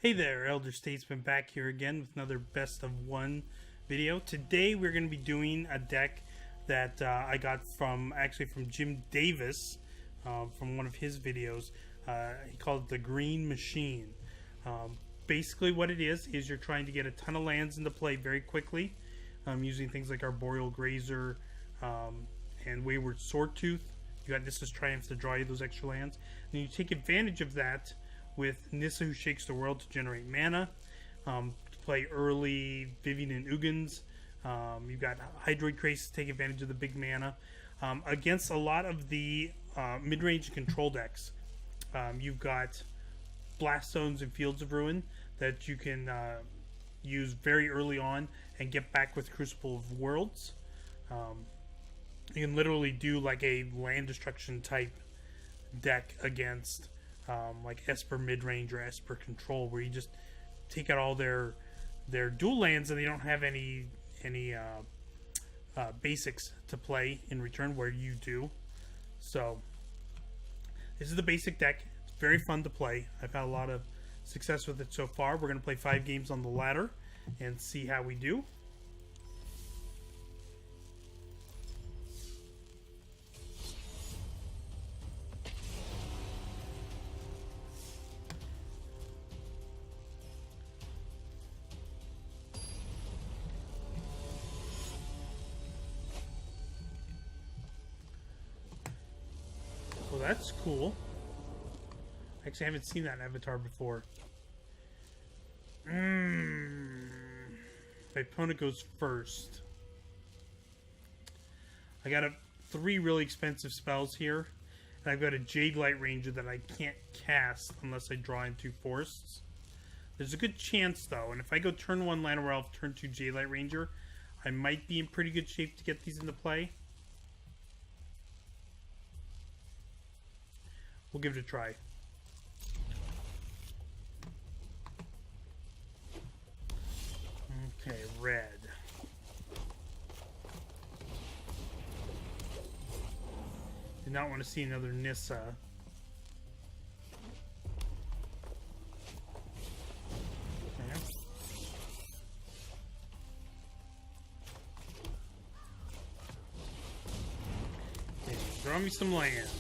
Hey there, Elder Statesman back here again with another best of one video. Today we're going to be doing a deck that I got from Jim Davis from one of his videos. He called it the Green Machine. Basically what it is you're trying to get a ton of lands into play very quickly using things like Arboreal Grazer and Wayward Swordtooth. You got Nissa's Triumph to draw you those extra lands. And you take advantage of that with Nissa, who shakes the world to generate mana. Play early Vivien and Ugins. You've got Hydroid Krasis to take advantage of the big mana. Against a lot of the mid-range control decks, you've got Blast Zones and Fields of Ruin that you can use very early on and get back with Crucible of Worlds. You can literally do like a land destruction type deck against like Esper mid-range or Esper control, where you just take out all their dual lands and they don't have any basics to play in return, where you do. So this is the basic deck. It's very fun to play. I've had a lot of success with it so far. We're going to play 5 games on the ladder and see how we do. Well, that's cool. Actually, I haven't seen that avatar before. My opponent goes first. I got 3 really expensive spells here. And I've got a Jadelight Ranger that I can't cast unless I draw in 2 forests. There's a good chance, though, and if I go turn 1 Llanowar Elf, turn 2 Jadelight Ranger, I might be in pretty good shape to get these into play. We'll give it a try. Okay, red. Did not want to see another Nissa. Okay. Okay, draw me some lands.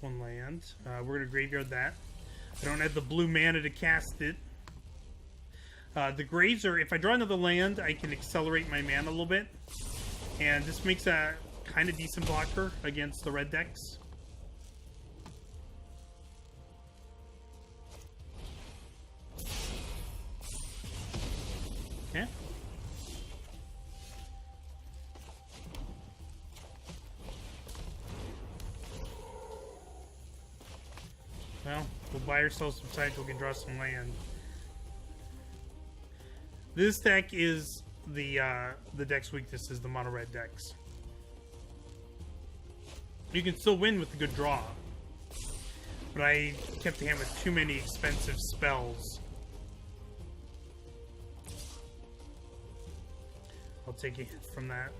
1 land. We're going to graveyard that. I don't have the blue mana to cast it. The Grazer, if I draw another land, I can accelerate my mana a little bit. And this makes a kind of decent blocker against the red decks. Okay. Well, we'll buy ourselves some time so we can draw some land. This deck is the deck's weakness is the mono red decks. You can still win with a good draw, but I kept the hand with too many expensive spells. I'll take a hit from that.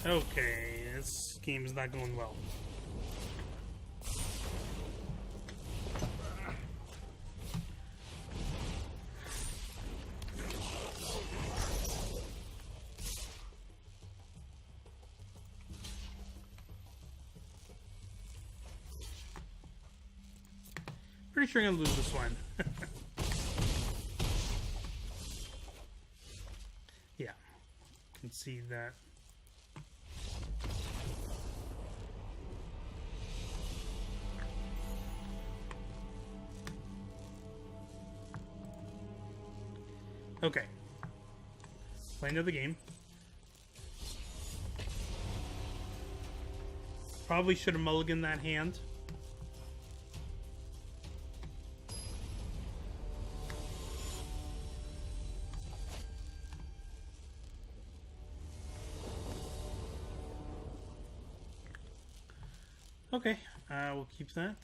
Okay, this game is not going well. Pretty sure I'm gonna lose this one. Yeah, concede that. Okay. Play another game. Probably should have mulliganed that hand. Okay, we'll keep that.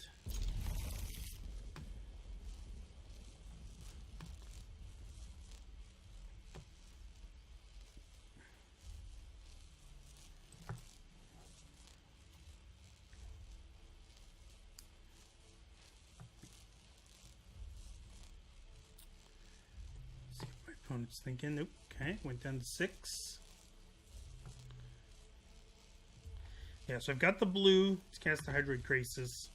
See what my opponent's thinking. Nope. Okay, went down to 6. Yeah, so I've got the blue to cast the Hydroid Krasis.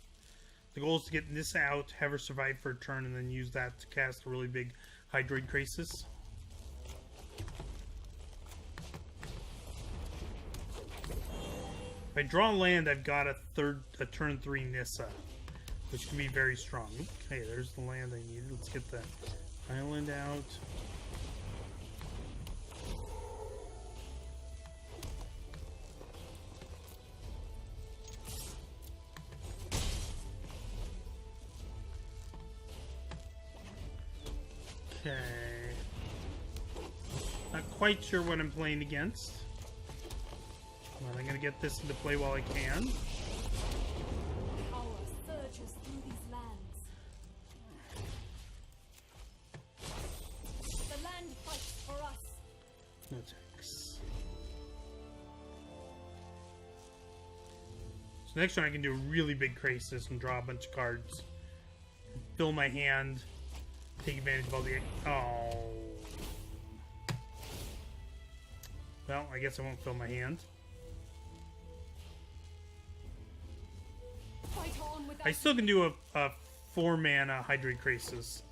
The goal is to get Nissa out, have her survive for a turn, and then use that to cast a really big Hydroid Krasis. If I draw land, I've got a turn 3 Nissa, which can be very strong. Okay, there's the land I needed. Let's get the island out. Okay. Not quite sure what I'm playing against. But I'm gonna get this into play while I can. Power surges through these lands. The land fights for us. No attacks. So next turn I can do a really big Krasis and draw a bunch of cards. Fill my hand. Take advantage of all the... Oh. Well, I guess I won't fill my hand. Fight on with I still can do a 4-mana Hydroid Krasis.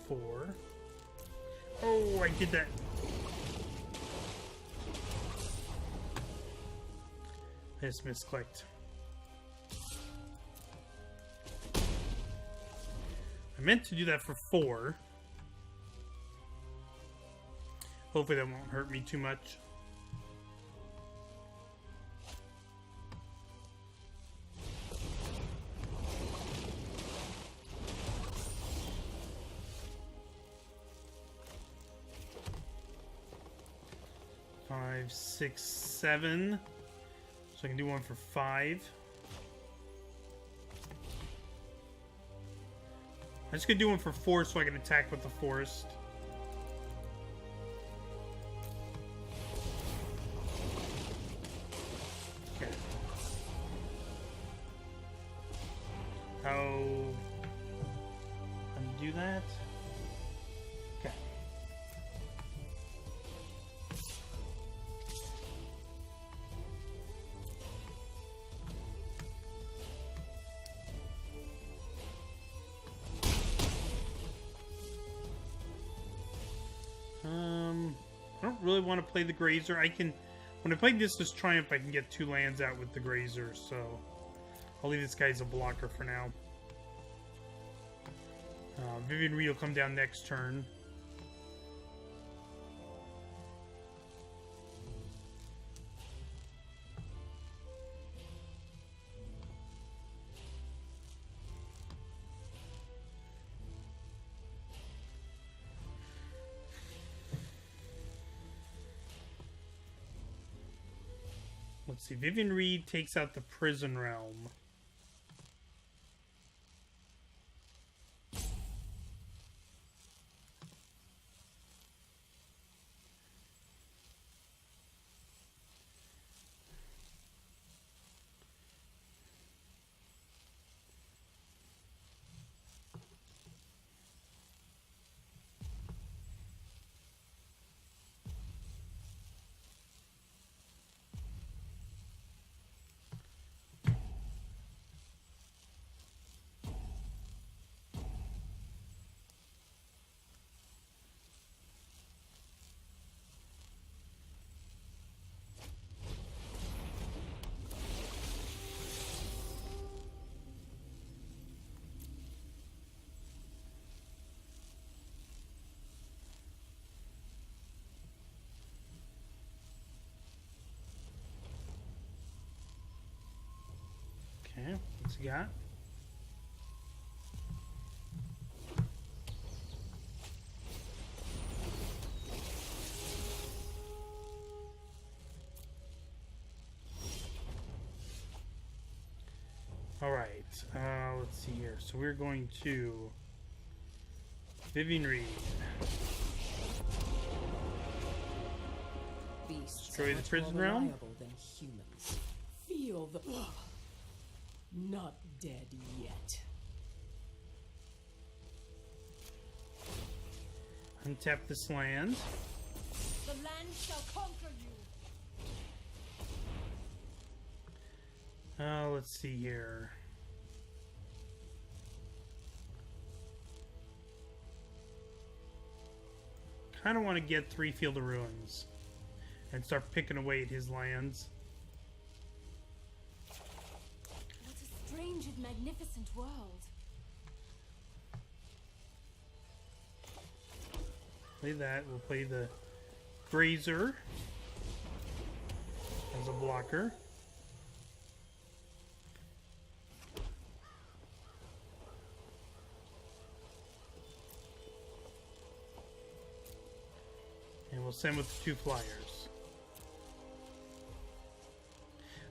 Four. Oh, I did that. I just misclicked. I meant to do that for 4. Hopefully that won't hurt me too much. Five, 6, 7. So I can do one for 5. I'm just gonna do one for 4 so I can attack with the forest. Okay. How undo that? Okay. I don't really want to play the Grazer. I can, when I play Nissa's Triumph, I can get 2 lands out with the Grazer, so I'll leave this guy as a blocker for now. Vivien Reid will come down next turn. Let's see. Vivien Reid takes out the Prison Realm. Okay, what's he got? Alright, let's see here. So we're going to Vivien Reid. Beasts Destroy are the much prison more realm. reliable than humans. Feel the... Not dead yet. Untap this land. The land shall conquer you. Let's see here. Kind of want to get 3 Field of Ruins and start picking away at his lands. What a strange and magnificent world. Play that. We'll play the Grazer as a blocker. And we'll send with the 2 flyers.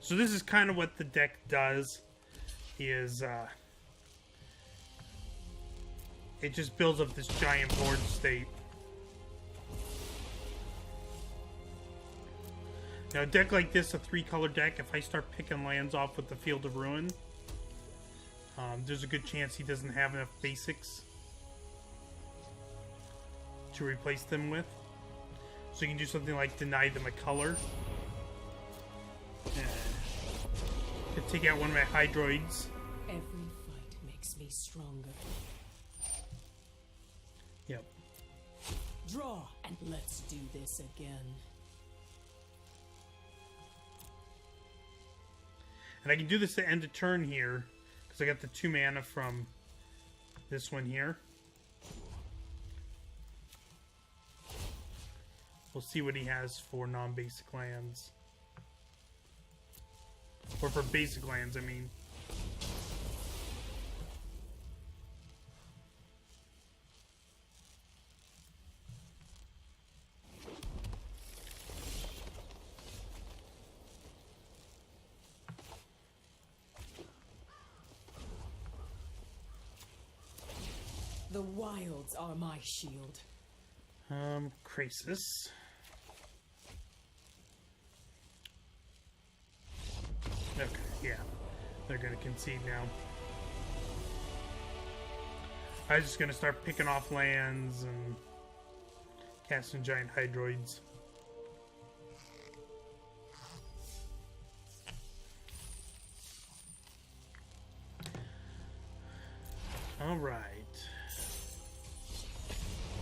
So this is kind of what the deck does, is it just builds up this giant board state. Now a deck like this, a 3-color deck, if I start picking lands off with the Field of Ruin, there's a good chance he doesn't have enough basics to replace them with. So you can do something like deny them a color. Could take out one of my Hydroids. Every fight makes me stronger. Yep. Draw, and let's do this again. And I can do this to end a turn here, because I got the 2 mana from this one here. We'll see what he has for non-basic lands. Or for basic lands, I mean. The wilds are my shield. Krasis. Okay, yeah. They're gonna concede now. I was just gonna start picking off lands and casting giant Hydroids. Alright.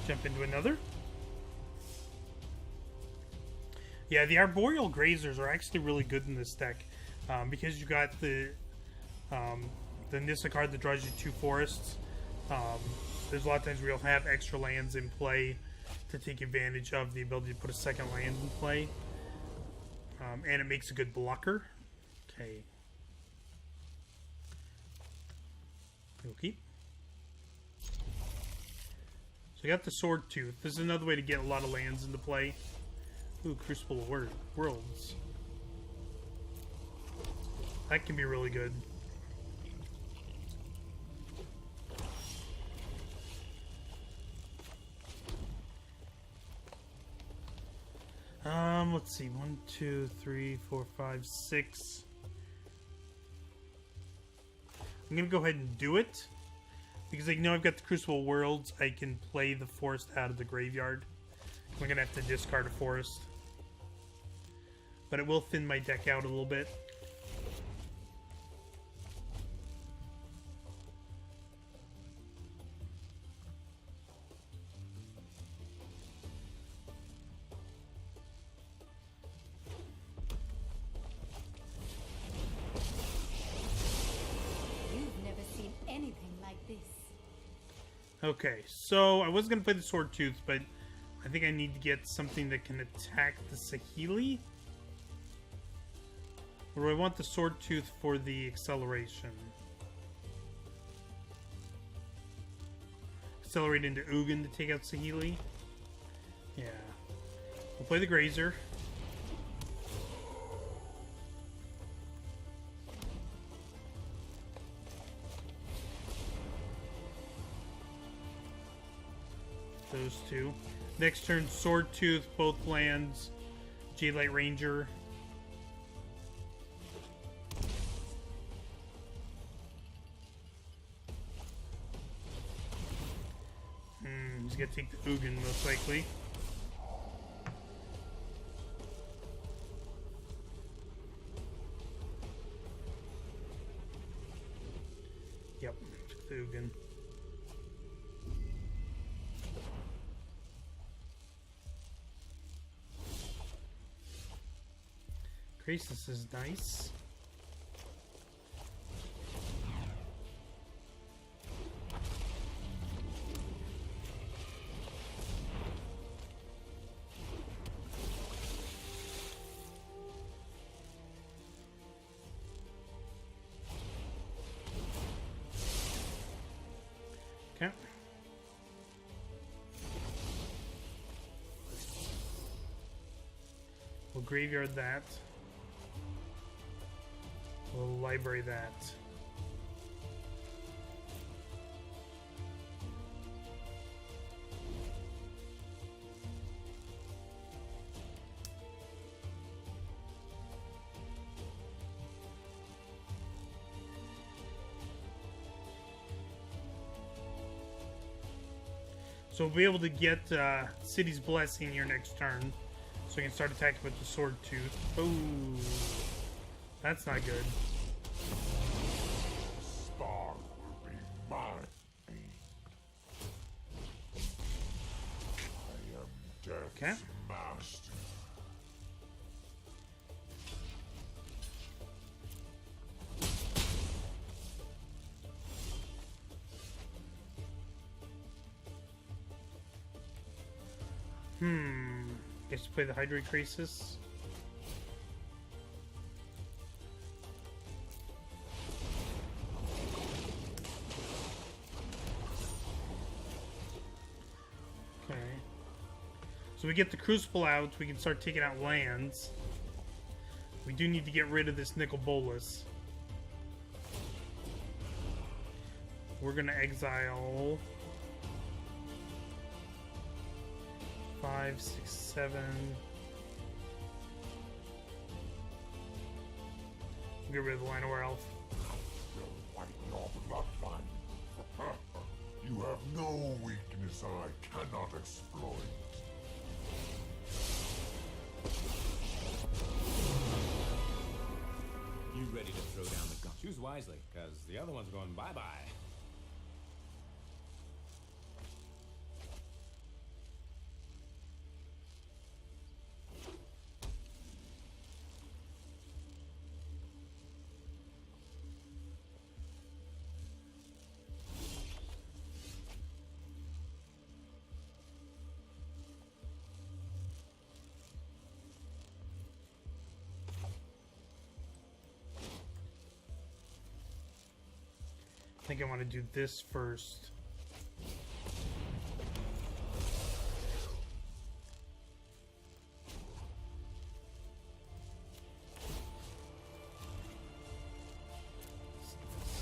Jump into another. Yeah, the Arboreal Grazers are actually really good in this deck. Because you got the Nissa card that draws you 2 forests. There's a lot of times where you'll have extra lands in play to take advantage of the ability to put a second land in play. And it makes a good blocker. Okay. We'll keep. So I got the Swordtooth. This is another way to get a lot of lands into play. Ooh, Crucible of Worlds. That can be really good. Let's see. 1, 2, 3, 4, 5, 6. I'm gonna go ahead and do it. Because I know I've got the Crucible of Worlds, I can play the forest out of the graveyard. I'm gonna have to discard a forest. But it will thin my deck out a little bit. You've never seen anything like this. Okay, so I was going to play the Swordtooth, but I think I need to get something that can attack the Saheeli. Or do I want the Swordtooth for the acceleration? Accelerate into Ugin to take out Saheeli? Yeah. We'll play the Grazer. those two. Next turn, Swordtooth, both lands. Jadelight Ranger. He's gonna take the Ugin most likely. Yep, took the Ugin. Krasis is nice. Okay. We'll graveyard that. We'll library that. So we'll be able to get City's Blessing here next turn. So we can start attacking with the Swordtooth. Ooh. That's not good. Spark will be mine. I am Death's Okay. master. Guess play the Hydroid Krasis. Okay. So we get the Crucible out, we can start taking out lands. We do need to get rid of this Nicol Bolas. We're gonna exile 5, 6, 7. Get rid of the Llanowar Elf. You'll wipe your bloodline. You have no weakness I cannot exploit. You ready to throw down the gun? Choose wisely, because the other one's going bye-bye. I think I want to do this first.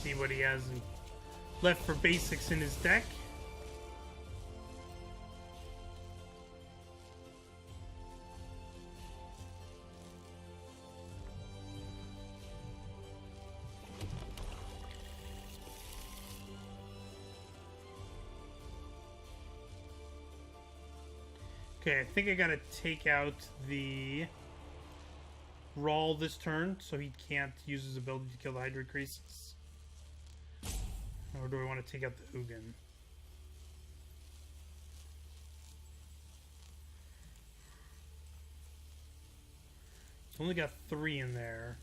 See what he has left for basics in his deck. Okay, I think I gotta take out the Rawl this turn, so he can't use his ability to kill the Hydroid Krasis. Or do I want to take out the Ugin? It's only got 3 in there.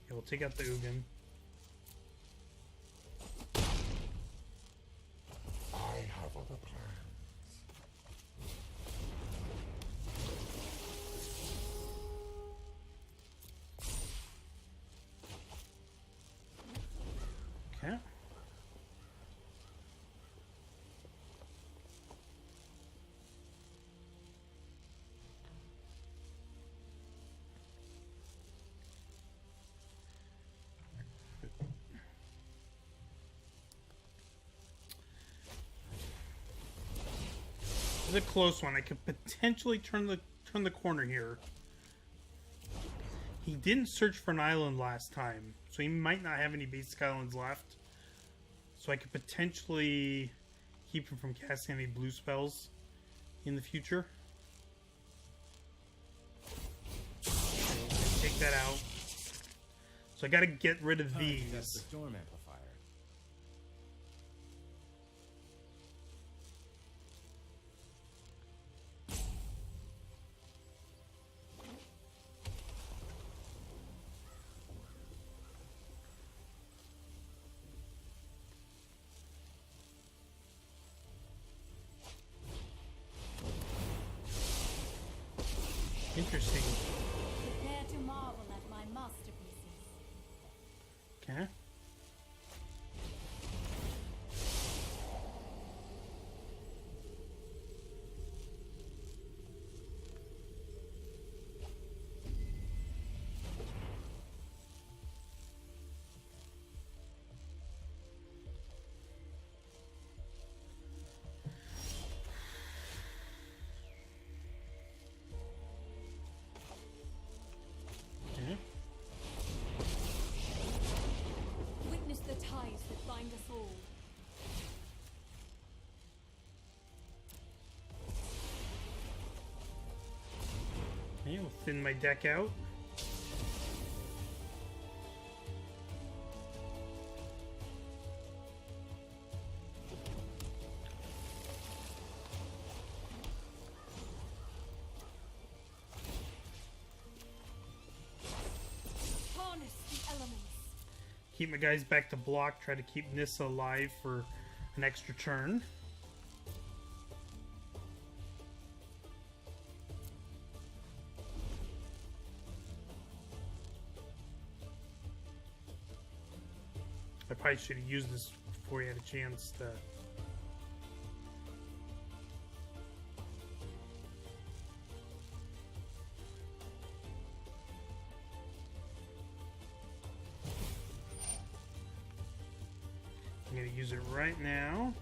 Yeah, we'll take out the Ugin. I have other plans. Okay. is a close one. I could potentially turn the corner here. He didn't search for an island last time, so he might not have any basic islands left. So I could potentially keep him from casting any blue spells in the future. Take that out. So I gotta get rid of That's the these. storm amplifier. Interesting. Prepare to marvel at my masterpieces. Okay. Okay. Witness the ties that bind us all. Okay, we'll thin my deck out. Harness the elements. Keep my guys back to block. Try to keep Nissa alive for an extra turn. I probably should have used this before he had a chance to. I'm going to use it right now.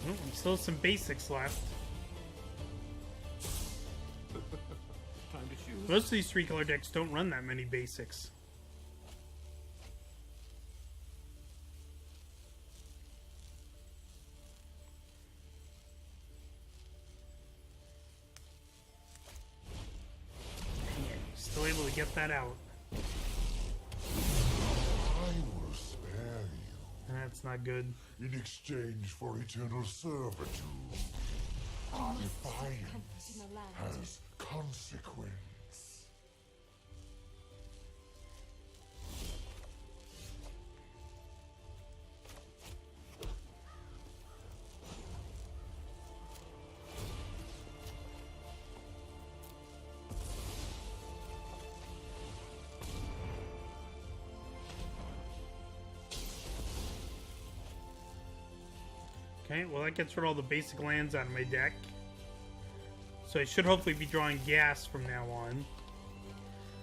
Oh, still some basics left. Time to choose. Most of these 3-color decks don't run that many basics. Dang it, still able to get that out. I will spare you That's not good. in exchange for eternal servitude. Defiance Comfort in the land. has consequence. Okay, well that gets rid of all the basic lands out of my deck. So I should hopefully be drawing gas from now on.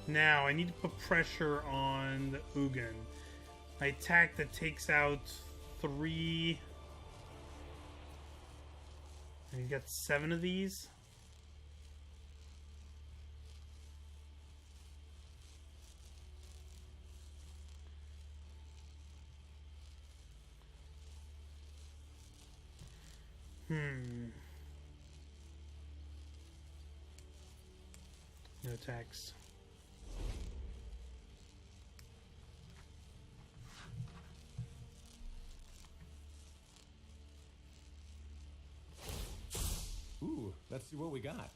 Now, I need to put pressure on the Ugin. My attack that takes out 3... And you got 7 of these. No attacks. Ooh, let's see what we got.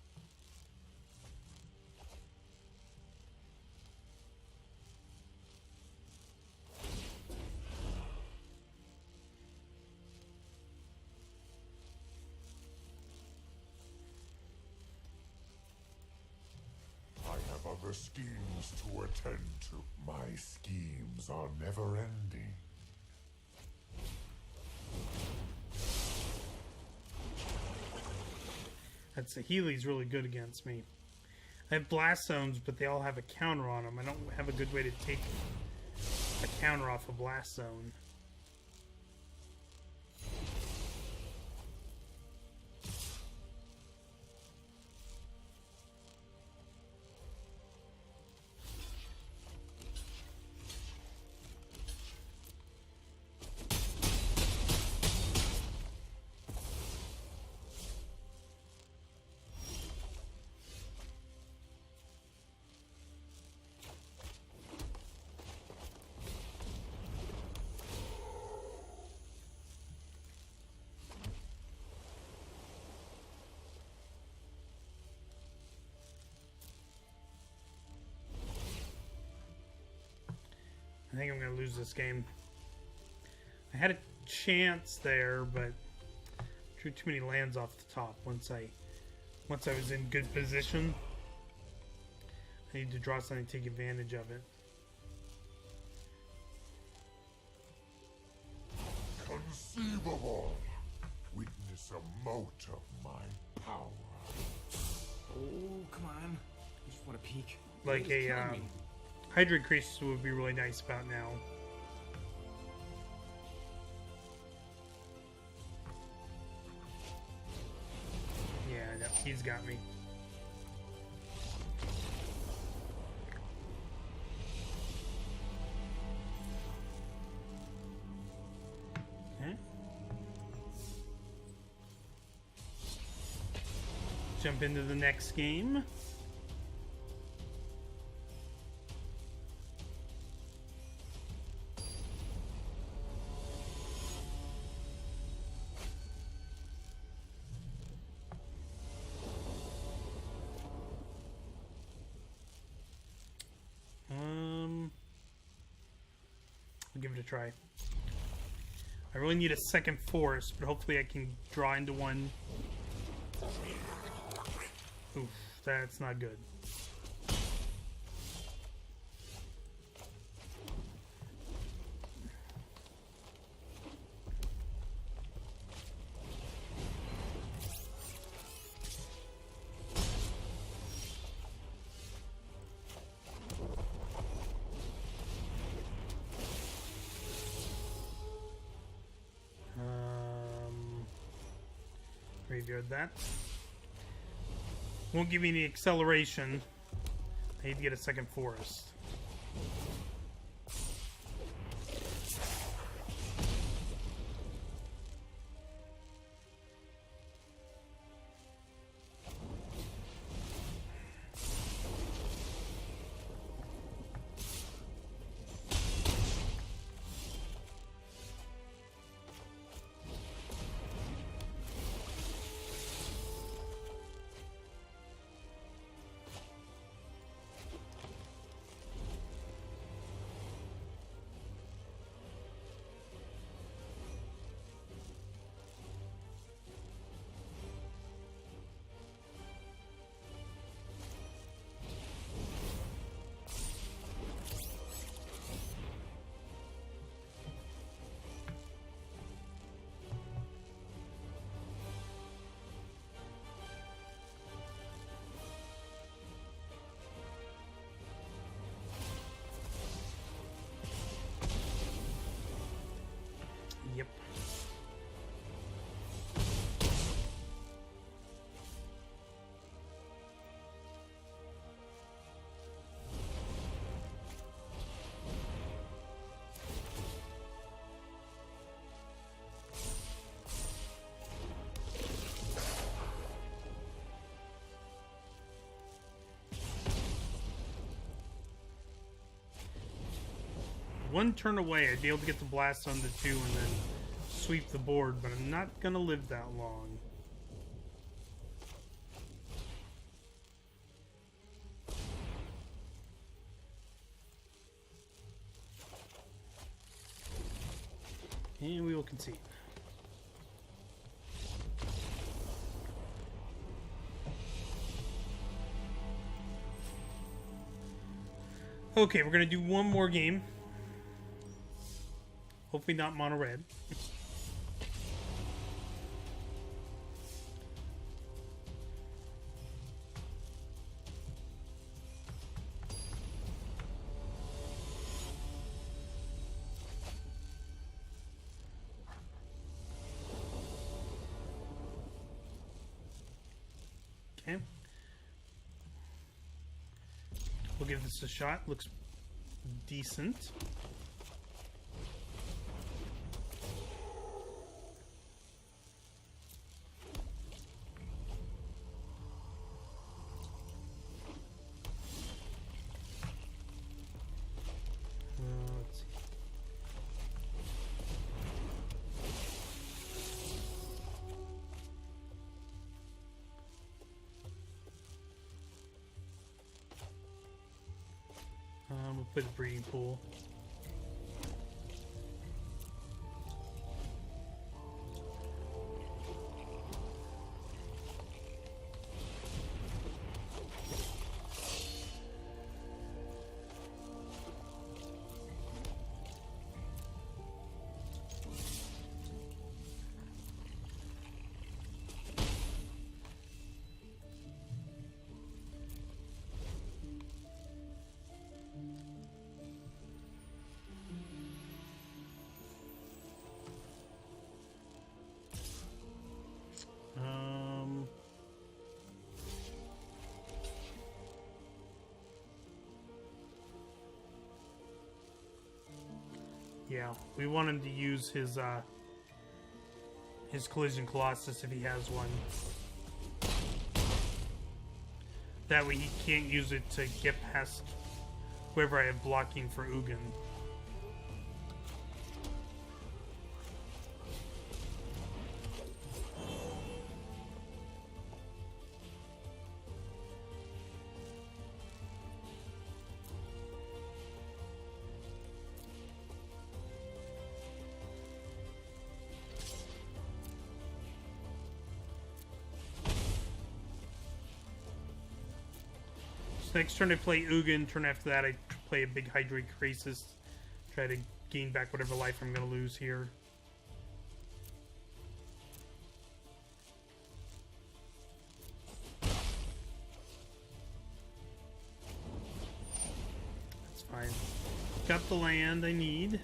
other schemes to attend to. My schemes are never ending. That's Healy's really good against me. I have blast zones, but they all have a counter on them. I don't have a good way to take a counter off a blast zone. I think I'm going to lose this game. I had a chance there, but drew too many lands off the top once I was in good position. I need to draw something to take advantage of it. Conceivable! Witness a mote of my power. Oh, come on. I just want to peek. Like Please a tell me. Hydroid Krasis would be really nice about now. Yeah, no, he's got me. Okay. Jump into the next game. I'll give it a try. I really need a second forest, but hopefully I can draw into one. Oof, that's not good. Graveyard that. Won't give me any acceleration. I need to get a second forest. Yep. One turn away, I'd be able to get the blast on the 2 and then sweep the board, but I'm not gonna live that long. And we will concede. Okay, we're gonna do one more game. Hopefully not mono red. Okay. We'll give this a shot. Looks decent. Let's see. We'll put a breeding pool. Yeah, we want him to use his Collision Colossus if he has one. That way he can't use it to get past whoever I have blocking for Ugin. Next turn I play Ugin, turn after that I play a big Hydroid Krasis. Try to gain back whatever life I'm going to lose here. That's fine. Got the land I need.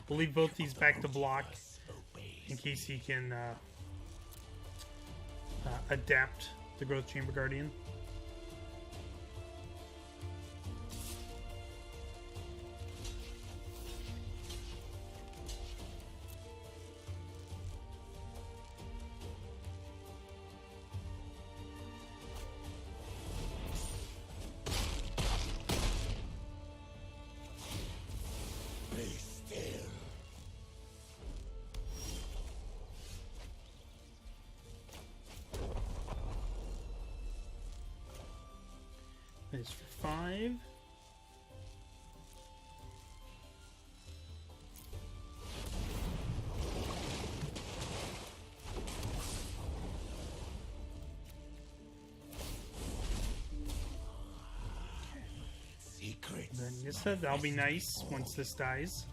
We'll leave both these back to block in case he can adapt the Growth Chamber Guardian. Is for 5. Secrets. Then Nissa, that'll be nice once this dies.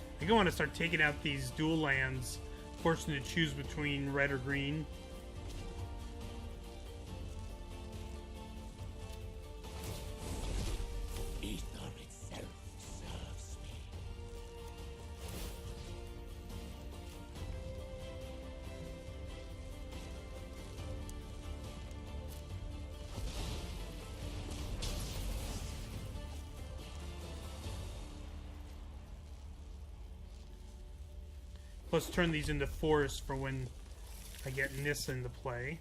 I think I want to start taking out these dual lands, forcing to choose between red or green. Ether itself serves me. Plus turn these into forests for when I get Nissa into play.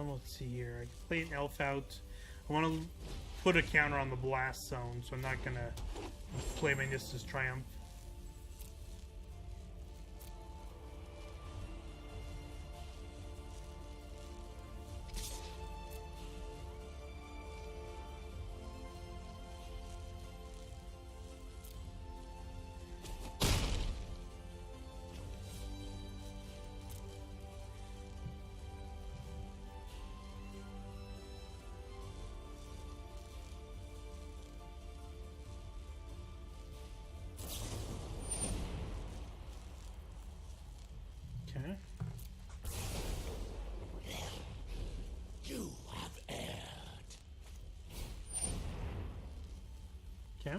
Let's see here. I can play an elf out. I want to put a counter on the blast zone, so I'm not going to play my Nissa's Triumph. Okay. You have erred. Okay.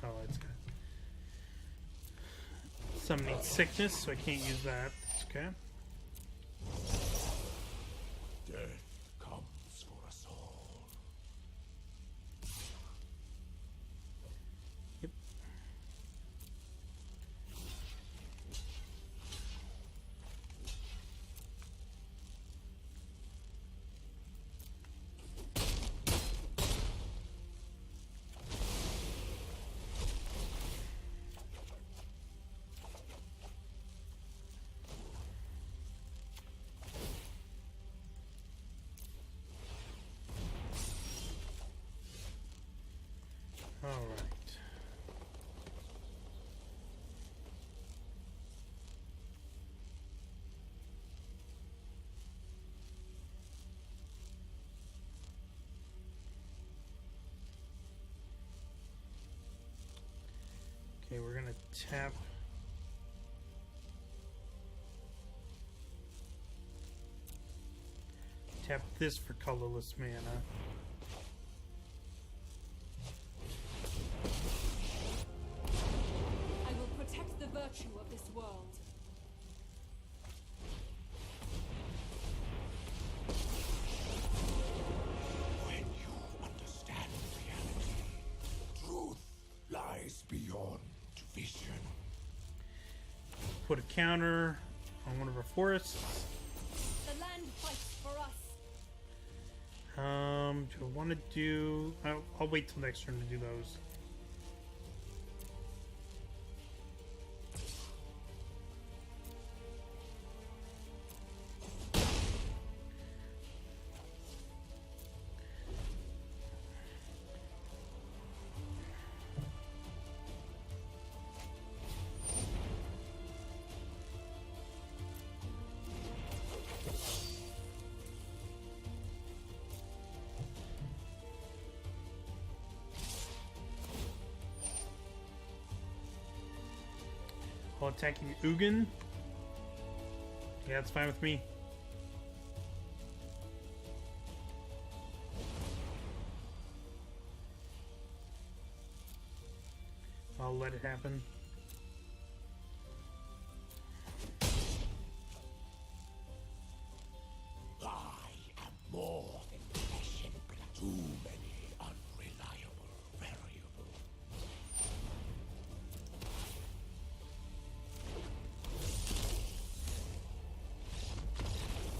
Oh, it's got summoning sickness, so I can't use that. Okay. Death comes for us all. Yep. All right. Okay, we're gonna tap this for colorless mana. I will protect the virtue of this world. When you understand reality, truth lies beyond vision. Put a counter on one of our forests. The land fights for us. Do I want to do... I'll wait till next turn to do those. While attacking Ugin. Yeah, that's fine with me. I'll let it happen. I am more than flesh and blood. Too many unreliable variables.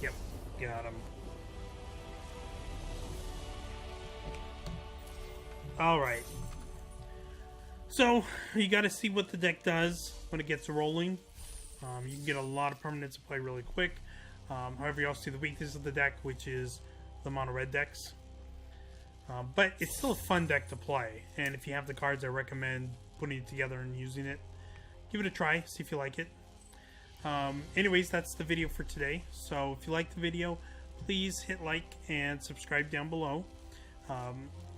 Yep, got him. Alright. So, you gotta see what the deck does when it gets rolling. You can get a lot of permanents to play really quick. However, you also see the weakness of the deck, which is the mono-red decks. But it's still a fun deck to play. And if you have the cards, I recommend putting it together and using it. Give it a try, see if you like it. Anyways, that's the video for today. So if you like the video, please hit like and subscribe down below.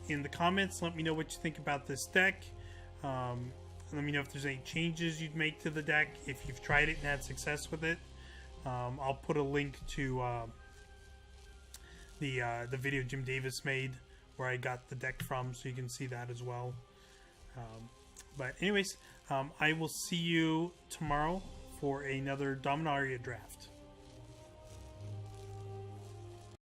In the comments, let me know what you think about this deck. Let me know if there's any changes you'd make to the deck, if you've tried it and had success with it. I'll put a link to the video Jim Davis made where I got the deck from, so you can see that as well. But anyways, I will see you tomorrow for another Dominaria draft.